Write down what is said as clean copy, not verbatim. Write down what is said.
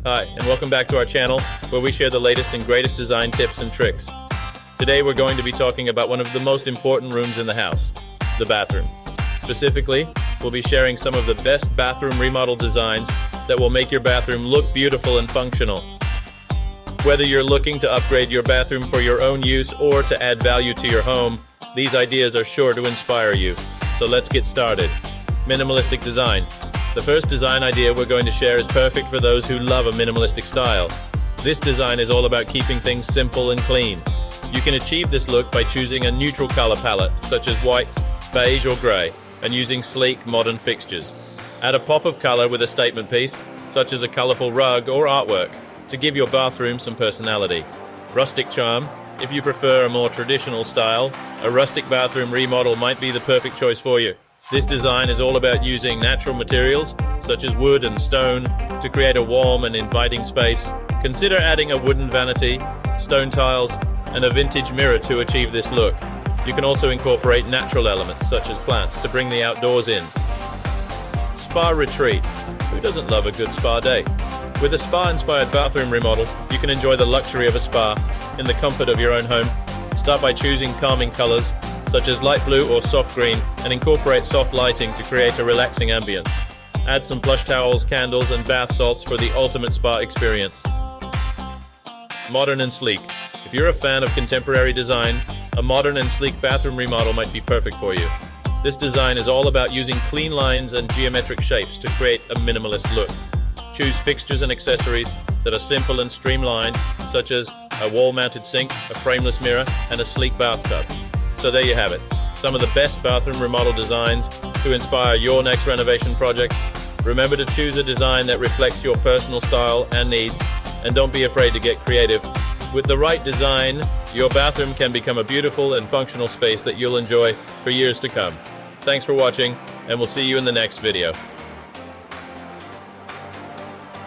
Hi, and welcome back to our channel, where we share the latest and greatest design tips and tricks. Today we're going to be talking about one of the most important rooms in the house, the bathroom. Specifically, we'll be sharing some of the best bathroom remodel designs that will make your bathroom look beautiful and functional. Whether you're looking to upgrade your bathroom for your own use or to add value to your home, these ideas are sure to inspire you. So let's get started. Minimalistic design. The first design idea we're going to share is perfect for those who love a minimalistic style. This design is all about keeping things simple and clean. You can achieve this look by choosing a neutral color palette, such as white, beige, or gray, and using sleek, modern fixtures. Add a pop of color with a statement piece, such as a colorful rug or artwork, to give your bathroom some personality. Rustic charm. If you prefer a more traditional style, a rustic bathroom remodel might be the perfect choice for you. This design is all about using natural materials, such as wood and stone, to create a warm and inviting space. Consider adding a wooden vanity, stone tiles, and a vintage mirror to achieve this look. You can also incorporate natural elements, such as plants, to bring the outdoors in. Spa retreat. Who doesn't love a good spa day? With a spa-inspired bathroom remodel, you can enjoy the luxury of a spa in the comfort of your own home. Start by choosing calming colors, such as light blue or soft green, and incorporate soft lighting to create a relaxing ambience. Add some plush towels, candles, and bath salts for the ultimate spa experience. Modern and sleek. If you're a fan of contemporary design, a modern and sleek bathroom remodel might be perfect for you. This design is all about using clean lines and geometric shapes to create a minimalist look. Choose fixtures and accessories that are simple and streamlined, such as a wall-mounted sink, a frameless mirror, and a sleek bathtub. So there you have it, some of the best bathroom remodel designs to inspire your next renovation project. Remember to choose a design that reflects your personal style and needs, and don't be afraid to get creative. With the right design, your bathroom can become a beautiful and functional space that you'll enjoy for years to come. Thanks for watching, and we'll see you in the next video.